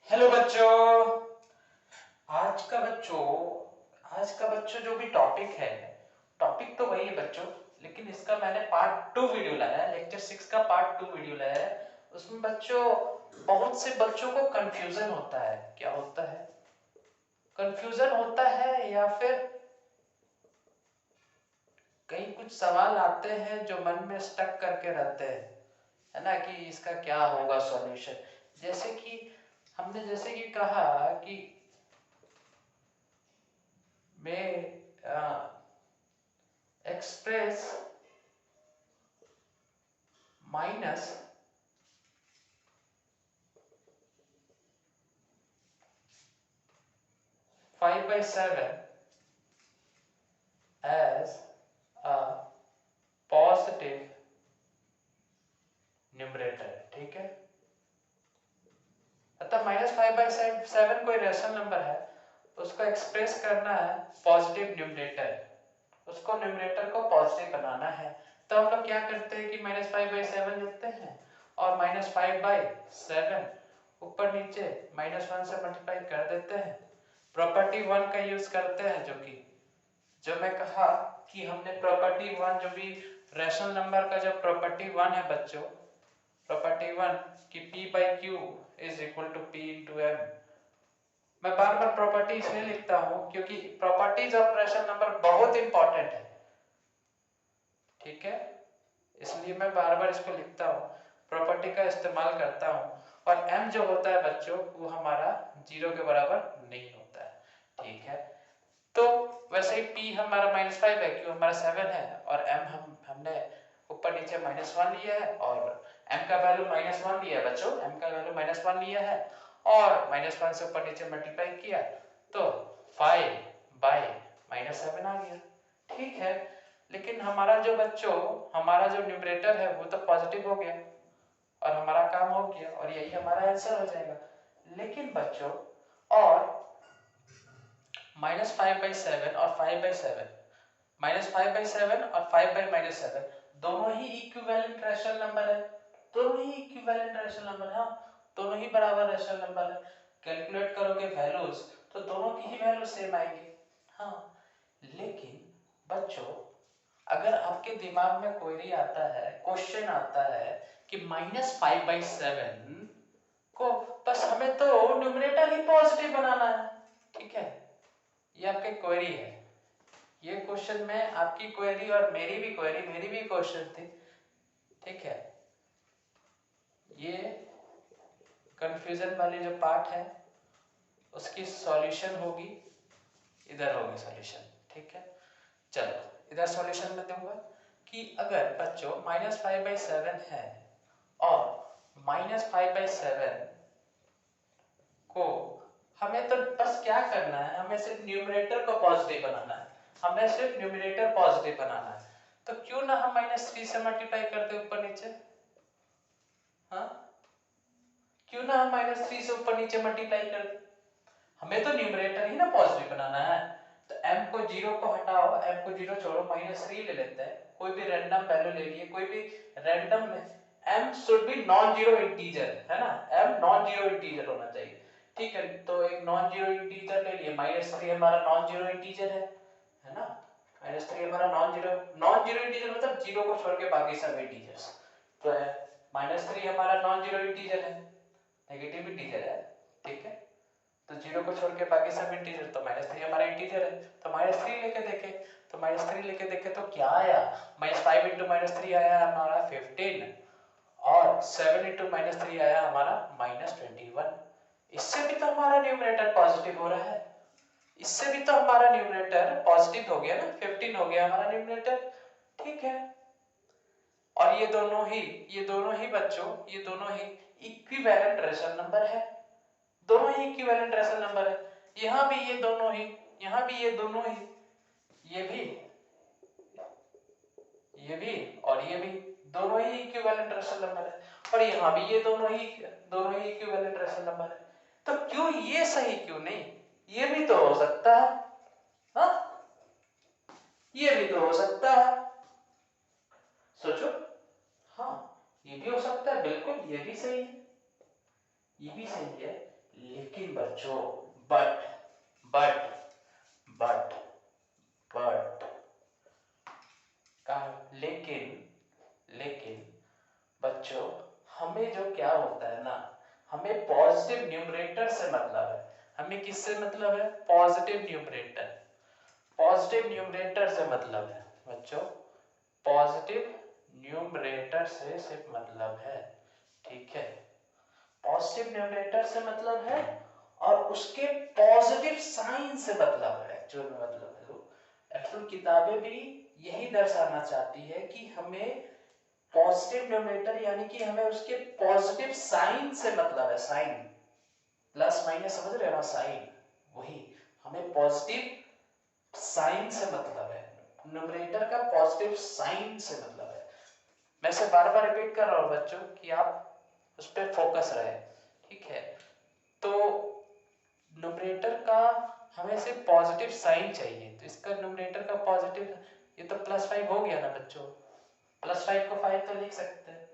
Hello बच्चों। आज का बच्चों आज का बच्चों जो भी टॉपिक है, टॉपिक तो वही है बच्चों, लेकिन इसका मैंने पार्ट 2 वीडियो लाया है। लेक्चर 6 का पार्ट 2 वीडियो लाया है। उसमें बच्चों बहुत से बच्चों को कंफ्यूजन होता है। क्या होता है? कंफ्यूजन होता है, या फिर कई कुछ सवाल आते हैं जो मन में स्टक करके रहते हैं, है ना, कि इसका क्या होगा सॉल्यूशन। जैसे कि हमने जैसे कि कहा कि में express minus 5/7 as a positive numerator. ठीक है, मतलब -5/7 कोई रेशनल नंबर है, उसको एक्सप्रेस करना है पॉजिटिव न्यूमरेटर, उसको न्यूमरेटर को पॉजिटिव बनाना है। तो हम लोग क्या करते हैं कि -5/7 लिखते हैं और -5/7 ऊपर नीचे -1 से मल्टीप्लाई कर देते हैं। प्रॉपर्टी 1 का यूज करते हैं, जो मैं कहा कि हमने प्रॉपर्टी 1 जो भी रैशनल नंबर का जो प्रॉपर्टी 1 है बच्चों, प्रॉपर्टी 1 कि p/q is equal to p into m। मैं बार बार प्रॉपर्टी इसलिए लिखता हूं क्योंकि प्रॉपर्टीज ऑफ रैशनल नंबर बहुत इंपॉर्टेंट है। ठीक है, इसलिए मैं बार बार इसको लिखता हूं, प्रॉपर्टी का इस्तेमाल करता हूं। और m जो होता है बच्चों वो हमारा 0 के बराबर नहीं होता है। ठीक है, तो वैसे ही p हमारा -5 है, q हमारा 7 है, और m हमने ऊपर नीचे -1 लिया है, और m का वैल्यू -1 लिया है बच्चों, m का वैल्यू -1 लिया है और -1 से ऊपर नीचे मल्टीप्लाई किया तो 5/-7 आ गया। ठीक है, लेकिन हमारा जो न्यूमरेटर है वो तो पॉजिटिव हो गया और हमारा काम हो गया और यही हमारा आंसर हो जाएगा। लेकिन बच्चों और -5/7 और 5/7, -5/7 और 5/-7 दोनों ही इक्विवेलेंट रैशनल नंबर है। दोनों ही इक्विवेलेंट रैशनल नंबर है, दोनों ही बराबर रैशनल नंबर है। कैलकुलेट करोगे वैल्यूज तो दोनों की ही वैल्यू सेम आएंगी। हाँ, लेकिन बच्चों अगर आपके दिमाग में क्वेरी आता है, क्वेश्चन आता है कि -5/7 को बस हमें तो न्यूमरेटर ही पॉजिटिव बनाना है। ठीक है, ये आपकी क्वेरी है। ये क्वेश्चन में आपकी क्वेरी और मेरी भी क्वेश्चन थी। ठीक है, ये कंफ्यूजन वाली जो पार्ट है उसकी सॉल्यूशन होगी, इधर होगी सॉल्यूशन। ठीक है, चलो इधर सॉल्यूशन में दूंगा कि अगर बच्चों -5/7 है और -5/7 को हमें तो बस क्या करना है, हमें सिर्फ न्यूमरेटर को पॉजिटिव बनाना है, हमें सिर्फ न्यूमरेटर पॉजिटिव बनाना है। तो क्यों ना हम -3 से मल्टीप्लाई करते ऊपर नीचे। हाँ, क्यों ना हम -3 से ऊपर नीचे मल्टीप्लाई करते, हमें तो न्यूमरेटर ही ना पॉजिटिव बनाना है। तो m को 0 को हटाओ, m को 0 छोड़ो, -3 ले लेते हैं, कोई भी रैंडम वैल्यू ले लिए, कोई भी रैंडम में m should be non zero integer, है ना, m नॉन जीरो इंटीजर होना चाहिए। ठीक है, तो एक नॉन जीरो इंटीजर ले लिए, -3 हमारा नॉन जीरो इंटीजर है ना, -3 हमारा नॉन जीरो इंटीजर मतलब 0 को छोड़ के बाकी सब इंटीजर्स। तो -3 हमारा नॉन जीरो इंटीजर है, नेगेटिव इंटीजर है। ठीक है, तो 0 को छोड़ के बाकी सब इंटीजर, तो -3 हमारा इंटीजर है। तो -3 लेके देखे, तो क्या आया, -5 इंटू -3 आया हमारा 15 और 7 इंटू -3 आया हमारा -21। इससे भी तो हमारा न्यूमरेटर पॉजिटिव हो रहा है, इससे भी तो हमारा न्यूमरेटर पॉजिटिव हो गया ना, 15 हो गया हमारा न्यूमरेटर। ठीक है, और ये दोनों ही बच्चों, ये दोनों ही इक्विवेलेंट रेशनल नंबर है, दोनों ही इक्विवेलेंट रेशनल नंबर है। यहां भी ये दोनों ही, यहां भी ये दोनों ही, ये भी, ये भी और ये भी दोनों ही इक्विवेलेंट रेशनल नंबर है। और यहां भी ये दोनों ही इक्विवेलेंट रेशनल नंबर है। तो क्यों ये सही, क्यों नहीं, ये भी तो हो सकता है। हाँ, ये भी तो हो सकता है, सोचो। हाँ, ये भी हो सकता है, बिल्कुल ये भी सही है, ये भी सही है लेकिन बच्चों बट बट बट बट का लेकिन बच्चों हमें जो क्या होता है ना, हमें पॉजिटिव न्यूमरेटर से मतलब है। हमें किससे मतलब है? Positive numerator. पॉजिटिव न्यूमरेटर से मतलब है बच्चों, पॉजिटिव न्यूमरेटर से सिर्फ मतलब है। ठीक है, पॉजिटिव न्यूमरेटर से मतलब है और उसके पॉजिटिव साइन से मतलब है। एक्चुअल में मतलब है, एक्चुअल किताबें भी यही दर्शाना चाहती है कि हमें पॉजिटिव न्यूमरेटर यानी कि हमें उसके पॉजिटिव साइन से मतलब है। साइन प्लस माइनस समझ रहे हो ना, साइन वही हमें पॉजिटिव साइन से मतलब है। न्यूमरेटर का पॉजिटिव साइन से मतलब है। मैं इसे बार बार रिपीट कर रहा हूं बच्चों कि आप उस पर फोकस रहे। ठीक है, तो न्यूमरेटर का हमें सिर्फ पॉजिटिव साइन चाहिए, तो इसका न्यूमरेटर का पॉजिटिव, ये तो +5 हो गया ना बच्चों, +5 को 5 तो लिख सकते हैं,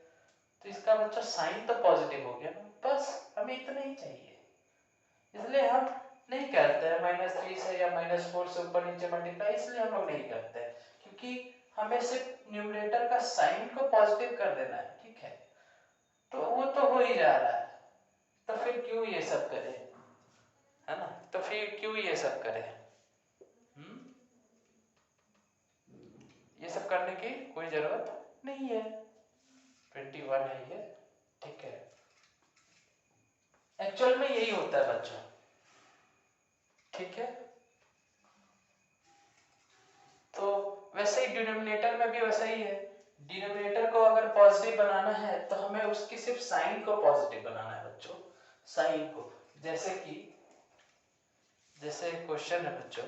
तो इसका बच्चों साइन तो पॉजिटिव हो गया। बस हमें इतना ही चाहिए, इसलिए हम नहीं करते हैं -3 से या -4 से ऊपर नीचे मल्टीप्लाई, इसलिए हम लोग नहीं करते क्योंकि हमें सिर्फ न्यूमरेटर का साइन को पॉजिटिव कर देना है। ठीक है, तो वो तो हो ही जा रहा है, तो फिर क्यों ये सब करें, है ना? तो फिर क्यों ये सब करें? ये सब करने की कोई जरूरत नहीं है। 21 है ये। ठीक है, एक्चुअल में यही होता है बच्चों। ठीक है, तो वैसे ही डिनोमिनेटर में भी वैसा ही है। डिनोमिनेटर को अगर पॉजिटिव बनाना है तो हमें उसकी सिर्फ साइन को पॉजिटिव बनाना है बच्चों, साइन को। जैसे क्वेश्चन है बच्चों,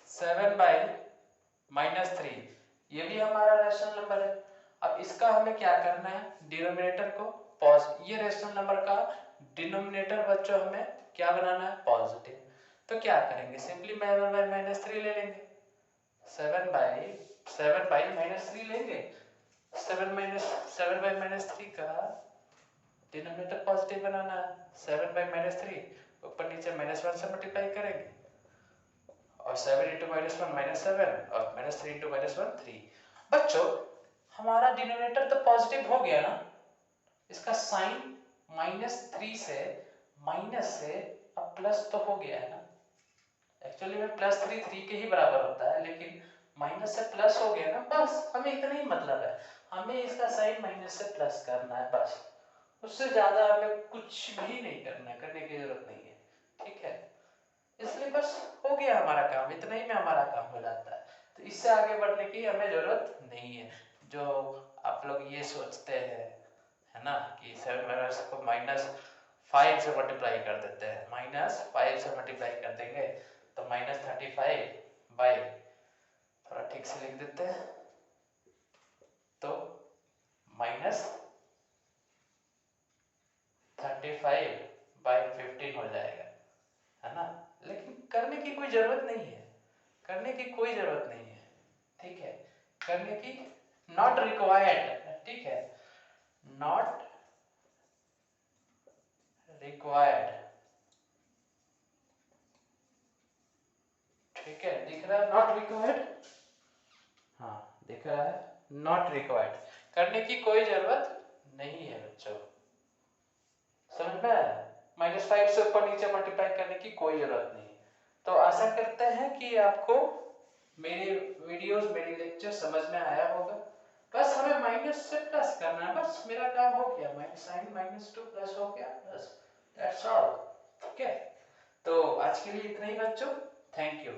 (7/-3), ये भी हमारा रेशनल नंबर है। अब इसका हमें क्या करना है, डिनोमिनेटर को ये रेशनल नंबर का डिनोमिनेटर बच्चों हमें क्या बनाना है, पॉजिटिव। तो क्या करेंगे, सिंपली -3 ले लेंगे। 7/-3 लेंगे। 7/-3 का डिनोमिनेटर पॉजिटिव बनाना है। 7/-3 ऊपर नीचे -1 से मल्टीप्लाई करेंगे, और 7 × -1 -7, और -3 × -1 3। बच्चों हमारा डिनोमिनेटर तो पॉजिटिव हो गया ना, इसका साइन -3 से माइनस से अब प्लस तो हो गया है ना। एक्चुअली में +3 3 के ही बराबर होता है, लेकिन माइनस से प्लस हो गया ना, बस हमें इतना ही मतलब है। हमें इसका साइन माइनस से प्लस करना है बस, उससे ज्यादा हमें कुछ भी नहीं करना, करने की जरूरत नहीं है। ठीक है, इसलिए बस हो गया हमारा काम, इतना ही में हमारा काम हो जाता है। तो इससे आगे बढ़ने की हमें जरूरत नहीं है। जो आप लोग ये सोचते हैं, है ना, कि 7 को -5 से मल्टीप्लाई कर देते हैं, -5 से मल्टीप्लाई कर देंगे तो -35 थोड़ा ठीक से लिख देते हैं, तो -35/15 हो जाएगा, है ना। लेकिन करने की कोई जरूरत नहीं है, करने की कोई जरूरत नहीं है। ठीक है, करने की नॉट रिक्वायर्ड। ठीक है, नॉट रिक्वायर्ड। ठीक है, दिख रहा है नॉट रिक्वायर्ड, हाँ दिख रहा है नॉट रिक्वायर्ड, करने की कोई जरूरत नहीं है बच्चों, समझ में आया? -5 से ऊपर नीचे मल्टीप्लाई करने की कोई जरूरत नहीं। तो आशा करते हैं कि आपको मेरे वीडियोस, मेरी लेक्चर समझ में आया होगा। बस हमें माइनस से प्लस करना है, बस मेरा काम हो गया, साइन -2 प्लस हो गया, बस दैट्स ऑल। ठीक है, तो आज के लिए इतना ही बच्चों, थैंक यू।